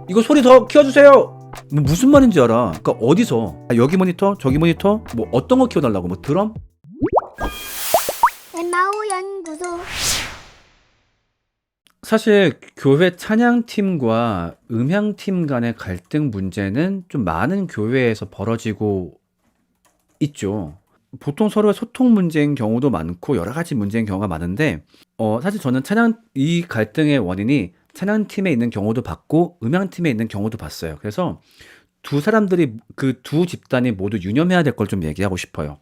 이거 소리 더 키워주세요. 뭐 무슨 말인지 알아. 그러니까 어디서 여기 모니터 저기 모니터 뭐 어떤 거 키워달라고 뭐 드럼? 엠마오 연구소. 사실 교회 찬양팀과 음향팀 간의 갈등 문제는 좀 많은 교회에서 벌어지고 있죠. 보통 서로의 소통 문제인 경우도 많고 여러 가지 문제인 경우가 많은데 사실 저는 이 갈등의 원인이 찬양팀에 있는 경우도 봤고 음향팀에 있는 경우도 봤어요. 그래서 두 사람들이 그 두 집단이 모두 유념해야 될 걸 좀 얘기하고 싶어요.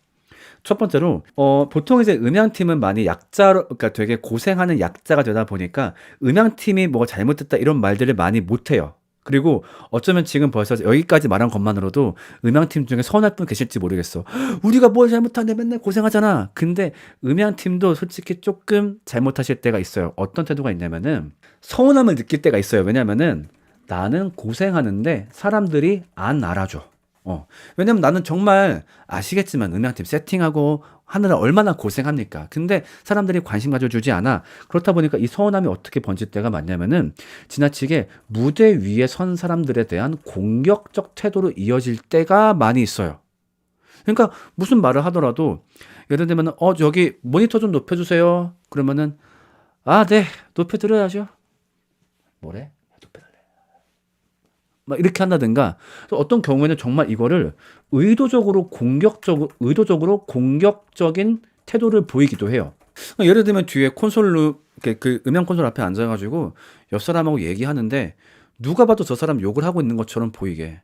첫 번째로 보통 이제 음향팀은 많이 약자로 그러니까 되게 고생하는 약자가 되다 보니까 음향팀이 뭐가 잘못됐다 이런 말들을 많이 못 해요. 그리고 어쩌면 지금 벌써 여기까지 말한 것만으로도 음향팀 중에 서운할 분 계실지 모르겠어. 우리가 뭘 잘못하는데 맨날 고생하잖아. 근데 음향팀도 솔직히 조금 잘못하실 때가 있어요. 어떤 태도가 있냐면은 서운함을 느낄 때가 있어요. 왜냐면은 나는 고생하는데 사람들이 안 알아줘. 왜냐면 나는 정말 아시겠지만 음향팀 세팅하고 하느라 얼마나 고생합니까? 근데 사람들이 관심 가져주지 않아. 그렇다 보니까 이 서운함이 어떻게 번질 때가 많냐면은 지나치게 무대 위에 선 사람들에 대한 공격적 태도로 이어질 때가 많이 있어요. 그러니까 무슨 말을 하더라도 예를 들면 저기 모니터 좀 높여주세요. 그러면은 네, 높여드려야죠. 뭐래? 막 이렇게 한다든가 어떤 경우에는 정말 이거를 의도적으로 공격적인 태도를 보이기도 해요. 예를 들면 뒤에 콘솔로 그 음향 콘솔 앞에 앉아가지고 옆 사람하고 얘기하는데 누가 봐도 저 사람 욕을 하고 있는 것처럼 보이게.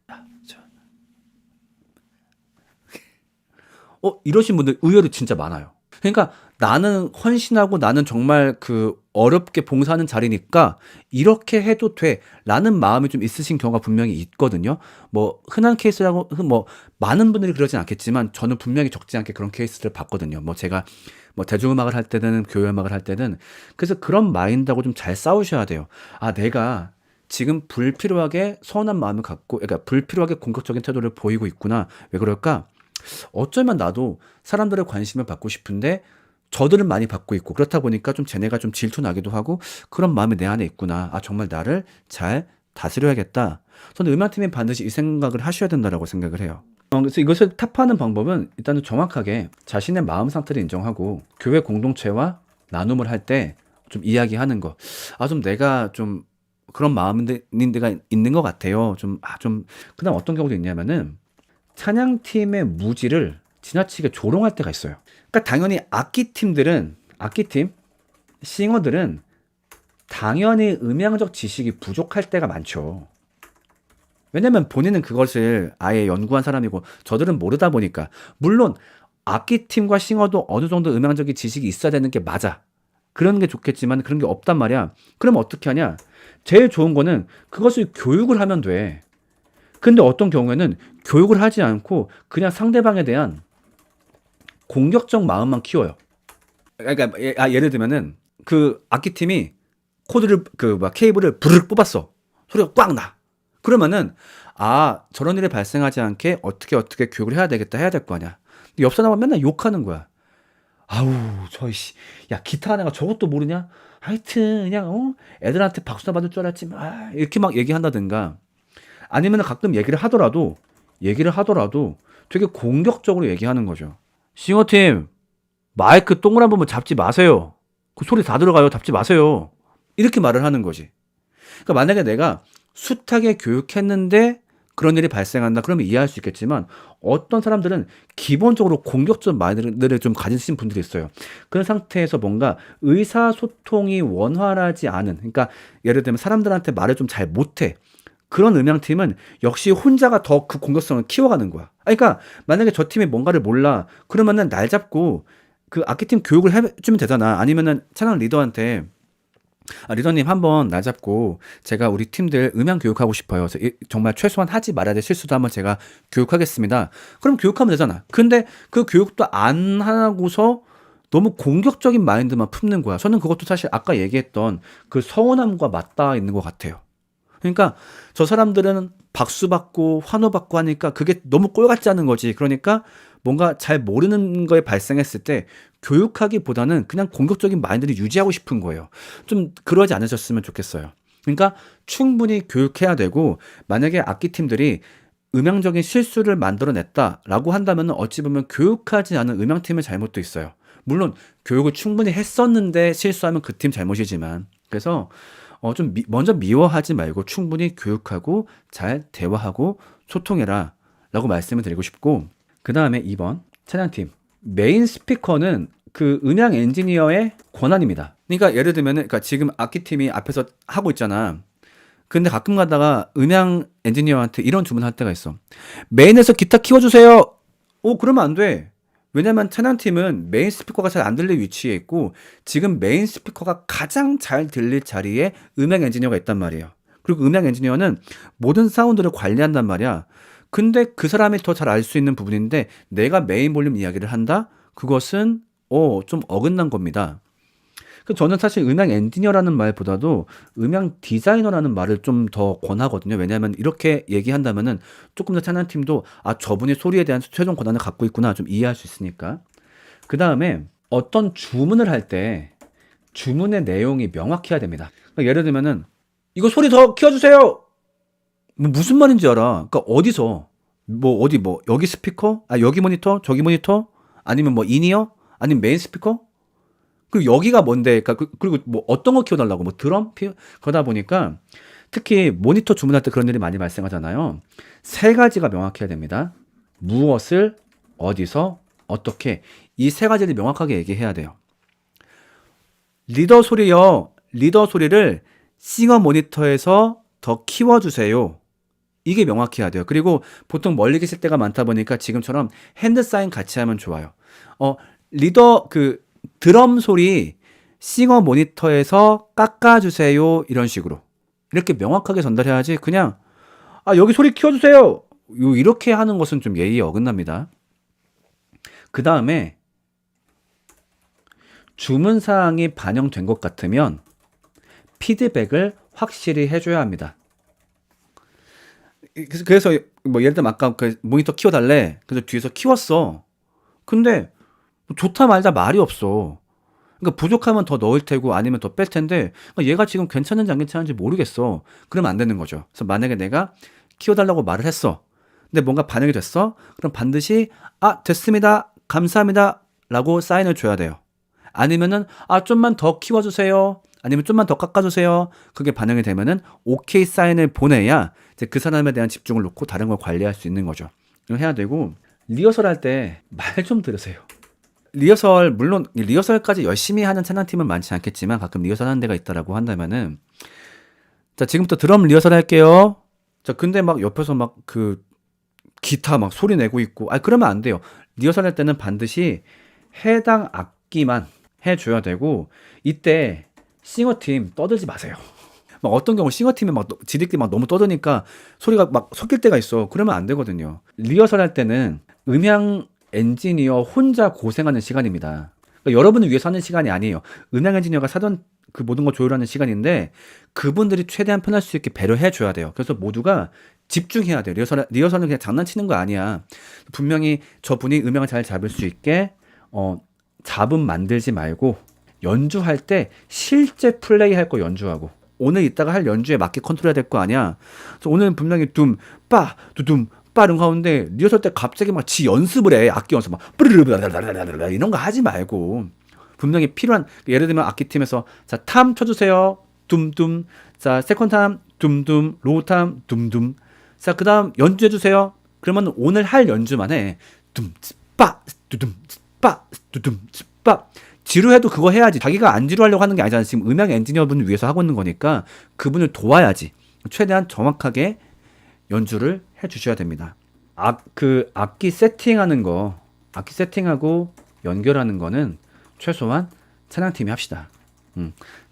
이러신 분들 의외로 진짜 많아요. 그러니까 나는 헌신하고 나는 정말 그 어렵게 봉사하는 자리니까 이렇게 해도 돼 라는 마음이 좀 있으신 경우가 분명히 있거든요. 뭐 흔한 케이스라고 뭐 많은 분들이 그러진 않겠지만 저는 분명히 적지 않게 그런 케이스를 봤거든요. 뭐 제가 뭐 대중음악을 할 때는 교회 음악을 할 때는 그래서 그런 마인드하고 좀 잘 싸우셔야 돼요. 내가 지금 불필요하게 서운한 마음을 갖고 그러니까 불필요하게 공격적인 태도를 보이고 있구나. 왜 그럴까? 어쩌면 나도 사람들의 관심을 받고 싶은데 저들은 많이 받고 있고 그렇다 보니까 좀 쟤네가 좀 질투나기도 하고 그런 마음이 내 안에 있구나. 정말 나를 잘 다스려야겠다. 저는 음악팀이 반드시 이 생각을 하셔야 된다라고 생각을 해요. 그래서 이것을 타파하는 방법은 일단은 정확하게 자신의 마음 상태를 인정하고 교회 공동체와 나눔을 할 때 좀 이야기하는 거. 좀 내가 좀 그런 마음인데가 있는 것 같아요. 그다음 어떤 경우도 있냐면은 찬양팀의 무지를 지나치게 조롱할 때가 있어요. 그러니까 당연히 악기팀, 싱어들은 당연히 음향적 지식이 부족할 때가 많죠. 왜냐면 본인은 그것을 아예 연구한 사람이고 저들은 모르다 보니까. 물론 악기팀과 싱어도 어느 정도 음향적인 지식이 있어야 되는 게 맞아. 그런 게 좋겠지만 그런 게 없단 말이야. 그럼 어떻게 하냐? 제일 좋은 거는 그것을 교육을 하면 돼. 근데 어떤 경우에는 교육을 하지 않고 그냥 상대방에 대한 공격적 마음만 키워요. 그러니까 예를 들면은 그 악기팀이 케이블을 부르륵 뽑았어. 소리가 꽉 나. 그러면은 저런 일이 발생하지 않게 어떻게 교육을 해야 되겠다 해야 될 거 아니야. 근데 옆 사람은 맨날 욕하는 거야. 야 기타 하나가 저것도 모르냐? 하여튼 그냥 애들한테 박수나 받을 줄 알았지. 이렇게 막 얘기한다든가. 아니면 가끔 얘기를 하더라도 되게 공격적으로 얘기하는 거죠. 싱어팀 마이크 동그란 부분 잡지 마세요. 그 소리 다 들어가요. 잡지 마세요. 이렇게 말을 하는 거지. 그러니까 만약에 내가 숱하게 교육했는데 그런 일이 발생한다 그러면 이해할 수 있겠지만 어떤 사람들은 기본적으로 공격적 마인드를 좀 가지신 분들이 있어요. 그런 상태에서 뭔가 의사소통이 원활하지 않은 그러니까 예를 들면 사람들한테 말을 좀 잘 못해. 그런 음향팀은 역시 혼자가 더 그 공격성을 키워가는 거야. 그러니까 만약에 저 팀이 뭔가를 몰라 그러면은 날 잡고 그 악기팀 교육을 해주면 되잖아. 아니면은 찬양 리더한테 리더님 한번 날 잡고 제가 우리 팀들 음향 교육하고 싶어요. 그래서 정말 최소한 하지 말아야 될 실수도 한번 제가 교육하겠습니다. 그럼 교육하면 되잖아. 근데 그 교육도 안 하고서 너무 공격적인 마인드만 품는 거야. 저는 그것도 사실 아까 얘기했던 그 서운함과 맞닿아 있는 것 같아요. 그러니까 저 사람들은 박수 받고 환호 받고 하니까 그게 너무 꼴 같지 않은 거지. 그러니까 뭔가 잘 모르는 거에 발생했을 때 교육하기보다는 그냥 공격적인 마인드를 유지하고 싶은 거예요. 좀 그러지 않으셨으면 좋겠어요. 그러니까 충분히 교육해야 되고, 만약에 악기팀들이 음향적인 실수를 만들어냈다라고 한다면 어찌 보면 교육하지 않은 음향팀의 잘못도 있어요. 물론 교육을 충분히 했었는데 실수하면 그 팀 잘못이지만, 그래서 먼저 미워하지 말고 충분히 교육하고 잘 대화하고 소통해라 라고 말씀을 드리고 싶고, 그 다음에 2번 찬양팀 메인 스피커는 그 음향 엔지니어의 권한입니다. 그러니까 예를 들면은, 그러니까 지금 악기팀이 앞에서 하고 있잖아. 근데 가끔 가다가 음향 엔지니어한테 이런 주문할 때가 있어. 메인에서 기타 키워주세요. 그러면 안 돼. 왜냐면 찬양팀은 메인 스피커가 잘 안 들릴 위치에 있고, 지금 메인 스피커가 가장 잘 들릴 자리에 음향 엔지니어가 있단 말이에요. 그리고 음향 엔지니어는 모든 사운드를 관리한단 말이야. 근데 그 사람이 더 잘 알 수 있는 부분인데 내가 메인 볼륨 이야기를 한다? 그것은 좀 어긋난 겁니다. 저는 사실 음향 엔지니어라는 말보다도 음향 디자이너라는 말을 좀 더 권하거든요. 왜냐하면 이렇게 얘기한다면은 조금 더 찬양팀도 저분이 소리에 대한 최종 권한을 갖고 있구나 좀 이해할 수 있으니까. 그 다음에 어떤 주문을 할 때 주문의 내용이 명확해야 됩니다. 그러니까 예를 들면은 이거 소리 더 키워주세요. 뭐 무슨 말인지 알아. 그러니까 어디서 여기 스피커? 여기 모니터? 저기 모니터? 아니면 뭐 인이어? 아니면 메인 스피커? 그리고 여기가 뭔데? 그러니까 그리고 뭐 어떤 거 키워달라고? 뭐 드럼? 그러다 보니까 특히 모니터 주문할 때 그런 일이 많이 발생하잖아요. 세 가지가 명확해야 됩니다. 무엇을, 어디서, 어떻게. 이 세 가지를 명확하게 얘기해야 돼요. 리더 소리요. 리더 소리를 싱어 모니터에서 더 키워주세요. 이게 명확해야 돼요. 그리고 보통 멀리 계실 때가 많다 보니까 지금처럼 핸드 사인 같이 하면 좋아요. 리더 드럼 소리 싱어 모니터에서 깎아주세요. 이런 식으로. 이렇게 명확하게 전달해야지 그냥 여기 소리 키워주세요. 이렇게 하는 것은 좀 예의에 어긋납니다. 그 다음에 주문사항이 반영된 것 같으면 피드백을 확실히 해줘야 합니다. 그래서 뭐 예를 들면 아까 그 모니터 키워달래. 그래서 뒤에서 키웠어. 근데 좋다 말다 말이 없어. 그러니까 부족하면 더 넣을 테고 아니면 더 뺄 텐데 얘가 지금 괜찮은지 안 괜찮은지 모르겠어. 그러면 안 되는 거죠. 그래서 만약에 내가 키워달라고 말을 했어. 근데 뭔가 반영이 됐어? 그럼 반드시 됐습니다. 감사합니다. 라고 사인을 줘야 돼요. 아니면은 좀만 더 키워주세요. 아니면 좀만 더 깎아주세요. 그게 반영이 되면은 오케이 사인을 보내야 이제 그 사람에 대한 집중을 놓고 다른 걸 관리할 수 있는 거죠. 이거 해야 되고, 리허설 할 때 말 좀 들으세요. 리허설, 물론 리허설까지 열심히 하는 찬양팀은 많지 않겠지만 가끔 리허설 하는 데가 있다라고 한다면은, 자, 지금부터 드럼 리허설 할게요. 자, 근데 막 옆에서 막 기타 막 소리 내고 있고, 그러면 안 돼요. 리허설 할 때는 반드시 해당 악기만 해줘야 되고, 이때 싱어팀 떠들지 마세요. 막 어떤 경우 싱어팀이 막 지들끼리 막 너무 떠드니까 소리가 막 섞일 때가 있어. 그러면 안 되거든요. 리허설 할 때는 음향 엔지니어 혼자 고생하는 시간입니다. 그러니까 여러분을 위해서 하는 시간이 아니에요. 음향 엔지니어가 사전 그 모든 걸 조율하는 시간인데 그분들이 최대한 편할 수 있게 배려해 줘야 돼요. 그래서 모두가 집중해야 돼요. 리허설은 그냥 장난치는 거 아니야. 분명히 저분이 음향을 잘 잡을 수 있게 잡음 만들지 말고 연주할 때 실제 플레이 할 거 연주하고, 오늘 이따가 할 연주에 맞게 컨트롤해야 될 거 아니야. 그래서 오늘은 분명히 두둠 빠른 가운데 리허설 때 갑자기 막 지 연습을 해. 악기 연습 막 이런 거 하지 말고 분명히 필요한, 예를 들면 악기팀에서 자, 탐 쳐주세요. 둠둠. 자, 세컨 탐 둠둠. 로우 탐 둠둠. 자, 그 다음 연주해주세요. 그러면 오늘 할 연주만 해. 둠빠 두둠 빠 두둠 빠. 지루해도 그거 해야지. 자기가 안 지루하려고 하는 게 아니잖아. 지금 음향 엔지니어분을 위해서 하고 있는 거니까 그분을 도와야지. 최대한 정확하게 연주를 해주셔야 됩니다. 악기 세팅하고 연결하는 거는 최소한 찬양팀이 합시다.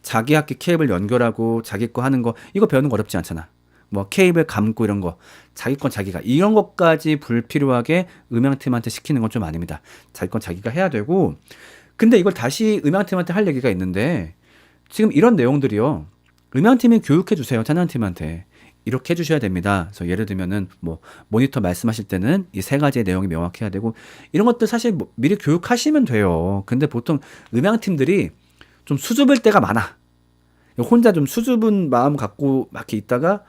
자기 악기 케이블 연결하고 자기 거 하는 거, 이거 배우는 거 어렵지 않잖아. 뭐 케이블 감고 이런 거, 자기 건 자기가, 이런 것까지 불필요하게 음향팀한테 시키는 건 좀 아닙니다. 자기 건 자기가 해야 되고, 근데 이걸 다시 음향팀한테 할 얘기가 있는데, 지금 이런 내용들이요, 음향팀이 교육해 주세요. 찬양팀한테 이렇게 해주셔야 됩니다. 그래서 예를 들면은 뭐 모니터 말씀하실 때는 이 세 가지의 내용이 명확해야 되고, 이런 것들 사실 뭐 미리 교육하시면 돼요. 근데 보통 음향팀들이 좀 수줍을 때가 많아. 혼자 좀 수줍은 마음 갖고 막 이렇게 있다가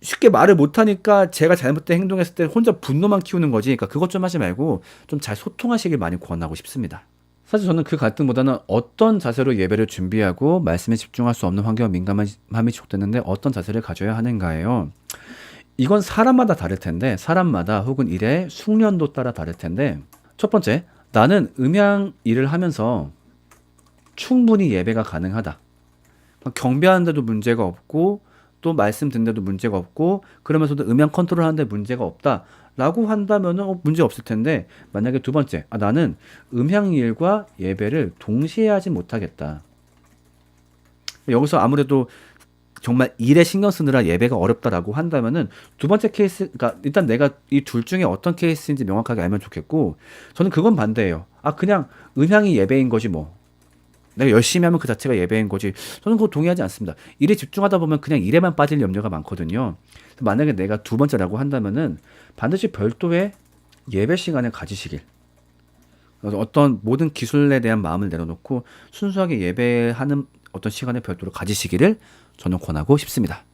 쉽게 말을 못하니까 제가 잘못된 행동했을 때 혼자 분노만 키우는 거지. 그러니까 그것 좀 하지 말고 좀 잘 소통하시길 많이 권하고 싶습니다. 사실 저는 그 갈등보다는 어떤 자세로 예배를 준비하고 말씀에 집중할 수 없는 환경에 민감함이 지속되는데 어떤 자세를 가져야 하는가예요. 이건 사람마다 다를 텐데, 사람마다 혹은 일의 숙련도 따라 다를 텐데, 첫 번째, 나는 음향 일을 하면서 충분히 예배가 가능하다. 경배하는데도 문제가 없고 또 말씀 듣는데도 문제가 없고 그러면서도 음향 컨트롤 하는데 문제가 없다 라고 한다면은 문제 없을 텐데, 만약에 두 번째, 나는 음향 일과 예배를 동시에 하지 못하겠다. 여기서 아무래도 정말 일에 신경 쓰느라 예배가 어렵다라고 한다면은 두 번째 케이스, 그러니까 일단 내가 이 둘 중에 어떤 케이스인지 명확하게 알면 좋겠고, 저는 그건 반대예요. 그냥 음향이 예배인 거지 뭐. 내가 열심히 하면 그 자체가 예배인 거지. 저는 그거 동의하지 않습니다. 일에 집중하다 보면 그냥 일에만 빠질 염려가 많거든요. 만약에 내가 두 번째라고 한다면은 반드시 별도의 예배 시간을 가지시길. 어떤 모든 기술에 대한 마음을 내려놓고 순수하게 예배하는 어떤 시간을 별도로 가지시기를 저는 권하고 싶습니다.